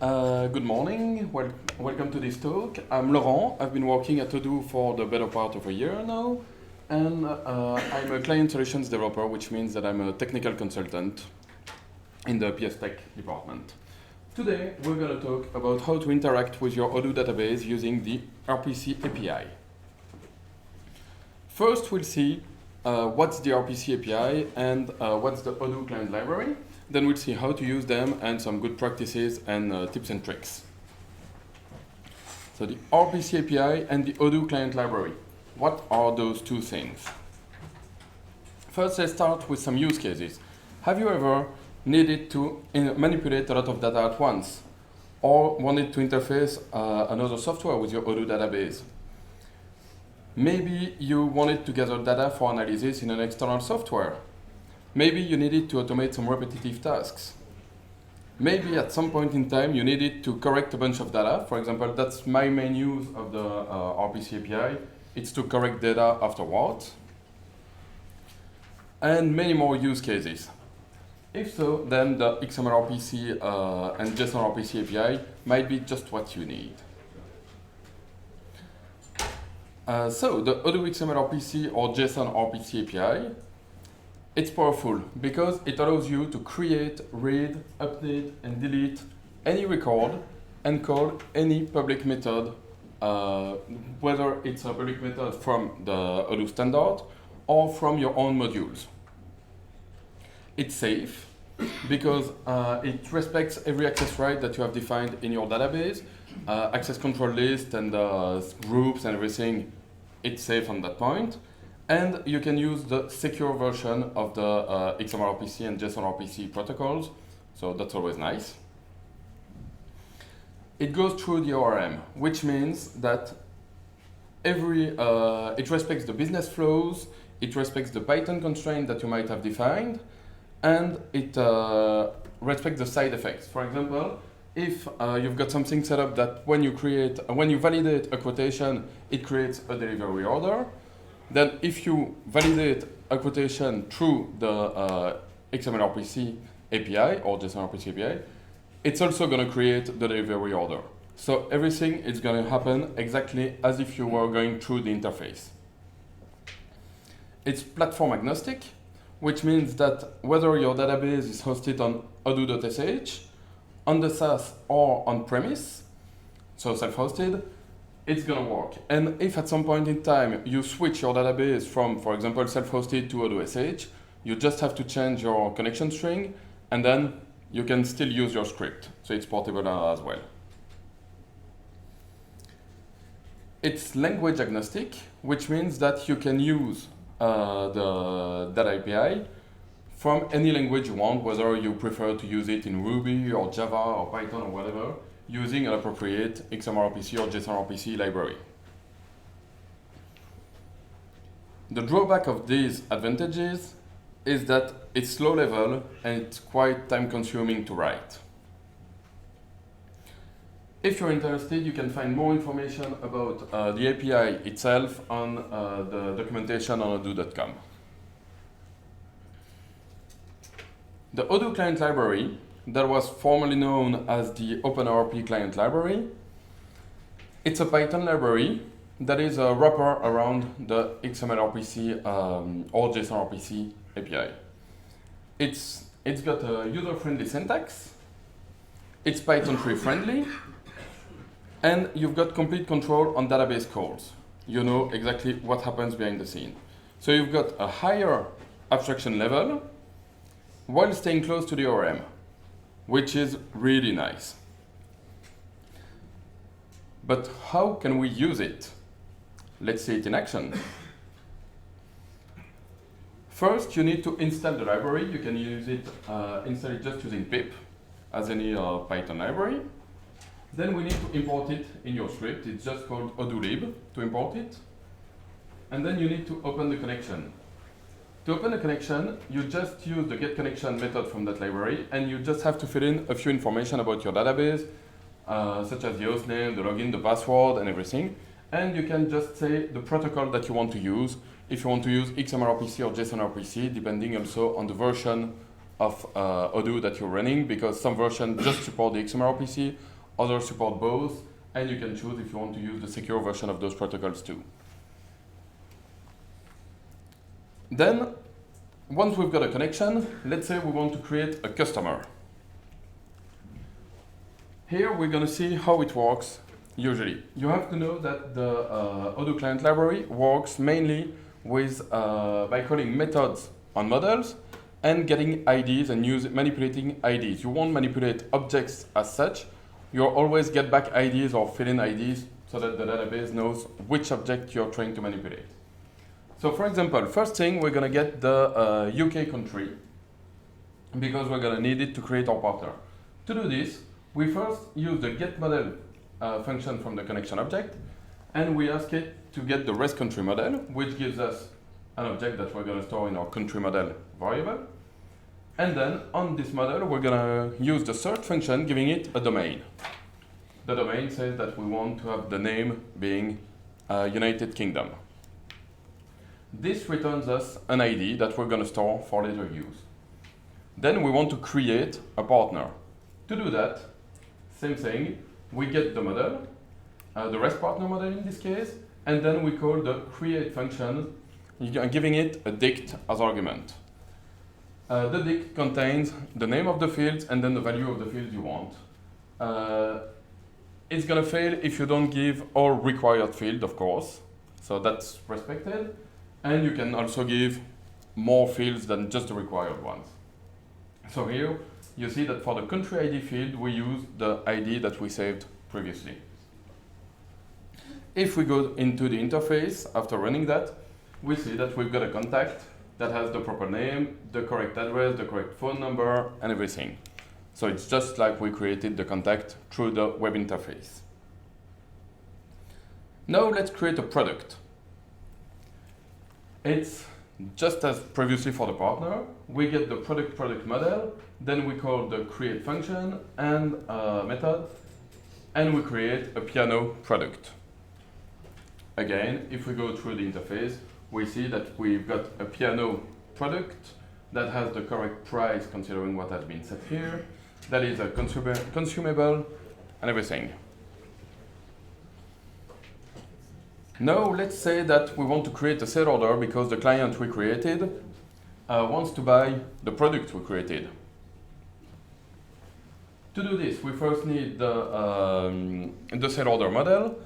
Good morning. Welcome to this talk. I'm Laurent. I've been working at Odoo for the better part of a year now, and I'm a client solutions developer, which means that I'm a technical consultant in the PS Tech department. Today, we're going to talk about how to interact with your Odoo database using the RPC API. First, we'll see what's the RPC API and what's the Odoo Client Library. Then we'll see how to use them and some good practices and tips and tricks. So the RPC API and the Odoo Client Library. What are those two things? First, let's start with some use cases. Have you ever needed to manipulate a lot of data at once? Or wanted to interface another software with your Odoo database? Maybe you wanted to gather data for analysis in an external software. Maybe you needed to automate some repetitive tasks. Maybe at some point in time you needed to correct a bunch of data. For example, that's my main use of the RPC API. It's to correct data afterwards. And many more use cases. If so, then the XMLRPC and JSON-RPC API might be just what you need. So the Odoo XMLRPC or JSON-RPC API, it's powerful because it allows you to create, read, update, and delete any record and call any public method, whether it's a public method from the Odoo standard or from your own modules. It's safe because it respects every access right that you have defined in your database, access control list and groups and everything. It's safe on that point. And you can use the secure version of the XMLRPC and JSON-RPC protocols, so that's always nice. It goes through the ORM, which means that it respects the business flows, it respects the Python constraint that you might have defined, and it respects the side effects. For example, if you've got something set up that when you validate a quotation, it creates a delivery order, then if you validate a quotation through the XMLRPC API or JSON-RPC API, it's also going to create the delivery order. So everything is going to happen exactly as if you were going through the interface. It's platform agnostic, which means that whether your database is hosted on Odoo.sh, on the SaaS or on-premise, so self-hosted, it's going to work. And if at some point in time you switch your database from, for example, self-hosted to Odoo SaaS, you just have to change your connection string, and then you can still use your script. So it's portable as well. It's language agnostic, which means that you can use the data API from any language you want, whether you prefer to use it in Ruby or Java or Python or whatever, using an appropriate XMLRPC or JSON-RPC library. The drawback of these advantages is that it's low level and it's quite time consuming to write. If you're interested, you can find more information about the API itself on the documentation on odoo.com. The Odoo Client Library, that was formerly known as the OpenRP Client Library. It's a Python library that is a wrapper around the XMLRPC or JSON-RPC API. It's got a user-friendly syntax, it's Python 3 friendly, and you've got complete control on database calls. You know exactly what happens behind the scene. So you've got a higher abstraction level while staying close to the ORM, which is really nice. But how can we use it? Let's see it in action. First, you need to install the library. You can use it, install it just using pip, as any Python library. Then we need to import it in your script. It's just called odoolib to import it. And then you need to open the connection. To open a connection, you just use the getConnection method from that library, and you just have to fill in a few information about your database, such as the hostname, the login, the password, and everything. And you can just say the protocol that you want to use, if you want to use XMLRPC or JSON-RPC, depending also on the version of Odoo that you're running, because some versions just support the XMLRPC, others support both, and you can choose if you want to use the secure version of those protocols too. Then, once we've got a connection, let's say we want to create a customer. Here we're going to see how it works usually. You have to know that the Odoo Client Library works mainly with by calling methods on models and getting IDs and manipulating IDs. You won't manipulate objects as such. You'll always get back IDs or fill in IDs so that the database knows which object you're trying to manipulate. So for example, first thing, we're going to get the UK country because we're going to need it to create our partner. To do this, we first use the getModel function from the connection object, and we ask it to get the rest country model, which gives us an object that we're going to store in our country model variable. And then on this model, we're going to use the search function, giving it a domain. The domain says that we want to have the name being United Kingdom. This returns us an ID that we're going to store for later use. Then we want to create a partner. To do that, same thing, we get the model, the REST partner model in this case, and then we call the create function, giving it a dict as argument. The dict contains the name of the fields and then the value of the fields you want. It's going to fail if you don't give all required fields, of course, so that's respected. And you can also give more fields than just the required ones. So here, you see that for the country ID field, we use the ID that we saved previously. If we go into the interface after running that, we see that we've got a contact that has the proper name, the correct address, the correct phone number, and everything. So it's just like we created the contact through the web interface. Now let's create a product. It's just as previously for the partner. We get the product model, then we call the create function and method, and we create a piano product. Again, if we go through the interface, we see that we've got a piano product that has the correct price considering what has been set here. That is a consumable and everything. Now let's say that we want to create a sale order because the client we created wants to buy the product we created. To do this, we first need the sale order model,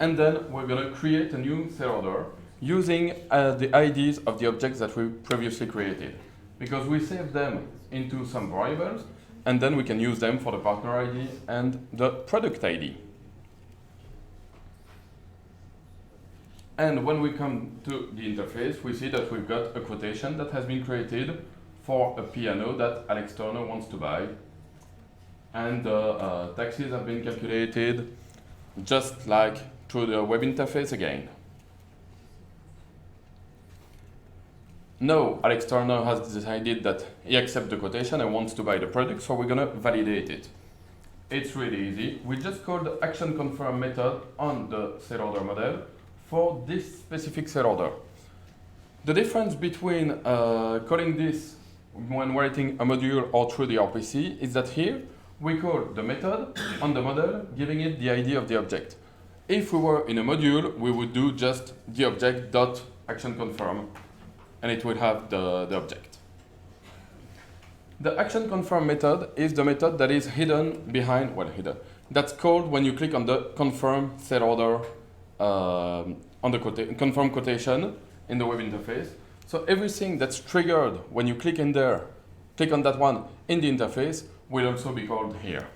and then we're going to create a new sale order using the IDs of the objects that we previously created. Because we save them into some variables, and then we can use them for the partner ID and the product ID. And when we come to the interface, we see that we've got a quotation that has been created for a piano that Alex Turner wants to buy. And the taxes have been calculated just like through the web interface again. Now, Alex Turner has decided that he accepts the quotation and wants to buy the product, so we're going to validate it. It's really easy. We just call the action confirm method on the sale order model for this specific sale order. The difference between calling this when writing a module or through the RPC is that here we call the method on the model, giving it the ID of the object. If we were in a module, we would do just the object dot action confirm, and it would have the object. The action confirm method is the method that is hidden behind, that's called when you click on the confirm sale order on the confirm quotation in the web interface. So everything that's triggered when you click in there, click on that one in the interface, will also be called here.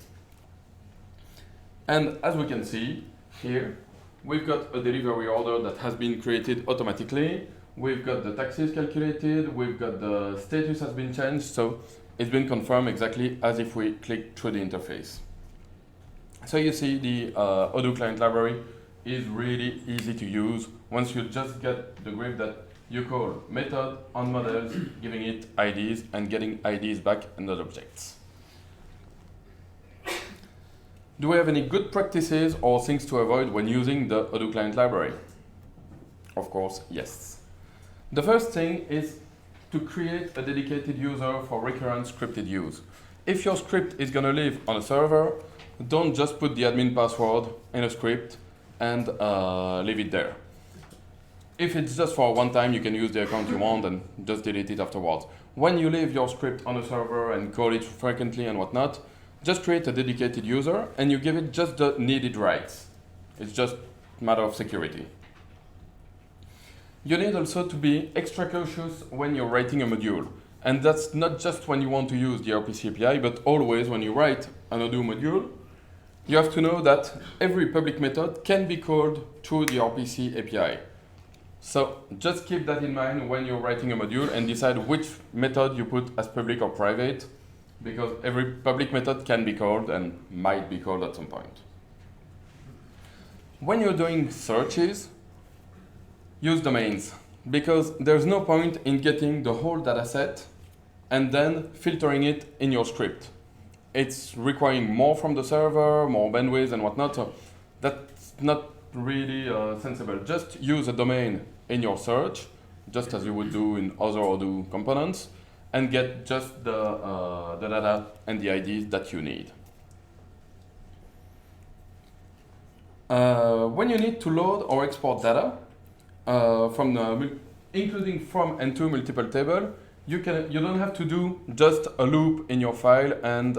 And as we can see here, we've got a delivery order that has been created automatically. We've got the taxes calculated, we've got the status has been changed, so it's been confirmed exactly as if we click through the interface. So you see the Odoo Client Library is really easy to use once you just get the grip that you call method on models, giving it IDs and getting IDs back and not objects. Do we have any good practices or things to avoid when using the Odoo Client Library? Of course, yes. The first thing is to create a dedicated user for recurrent scripted use. If your script is going to live on a server, don't just put the admin password in a script and leave it there. If it's just for one time, you can use the account you want and just delete it afterwards. When you leave your script on a server and call it frequently and whatnot, just create a dedicated user and you give it just the needed rights. It's just a matter of security. You need also to be extra cautious when you're writing a module. And that's not just when you want to use the RPC API, but always when you write an Odoo module, you have to know that every public method can be called through the RPC API. So just keep that in mind when you're writing a module and decide which method you put as public or private, because every public method can be called and might be called at some point. When you're doing searches, use domains, because there's no point in getting the whole data set and then filtering it in your script. It's requiring more from the server, more bandwidth and whatnot, so that's not really sensible. Just use a domain in your search, just as you would do in other Odoo components, and get just the data and the IDs that you need. When you need to load or export data, including from and to multiple table, you don't have to do just a loop in your file and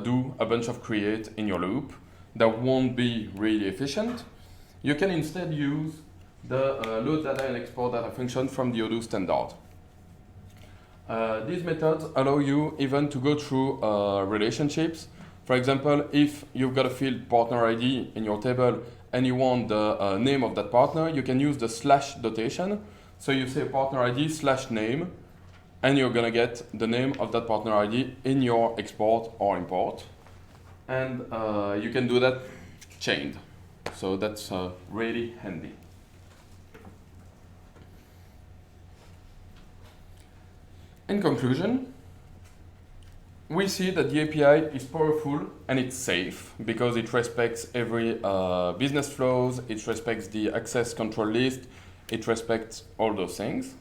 do a bunch of create in your loop. That won't be really efficient. You can instead use the load data and export data function from the Odoo standard. These methods allow you even to go through relationships. For example, if you've got a field partner ID in your table and you want the name of that partner, you can use the slash notation. So you say partner ID slash name, and you're gonna get the name of that partner ID in your export or import. And you can do that chained. So that's really handy. In conclusion, we see that the API is powerful and it's safe because it respects every business flows, it respects the access control list, it respects all those things.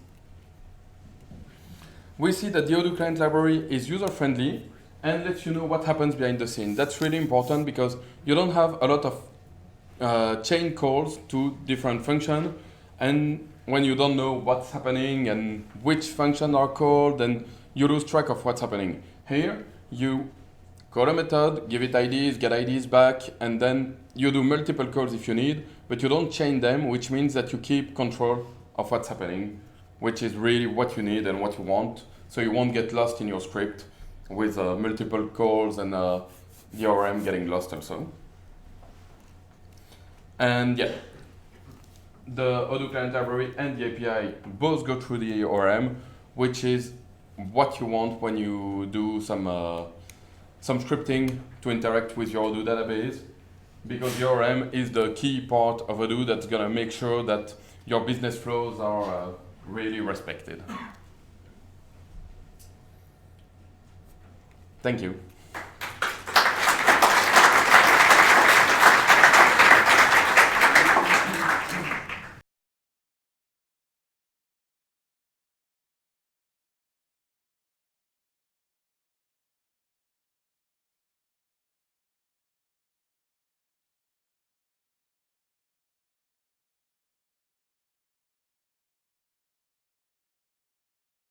We see that the Odoo Client Library is user-friendly and lets you know what happens behind the scene. That's really important because you don't have a lot of chain calls to different functions, and when you don't know what's happening and which functions are called, then you lose track of what's happening. Here, you call a method, give it IDs, get IDs back, and then you do multiple calls if you need, but you don't chain them, which means that you keep control of what's happening, which is really what you need and what you want. So you won't get lost in your script with multiple calls and the ORM getting lost also. And yeah, the Odoo Client Library and the API both go through the ORM, which is what you want when you do some scripting to interact with your Odoo database, because the ORM is the key part of Odoo that's going to make sure that your business flows are really respected. Thank you.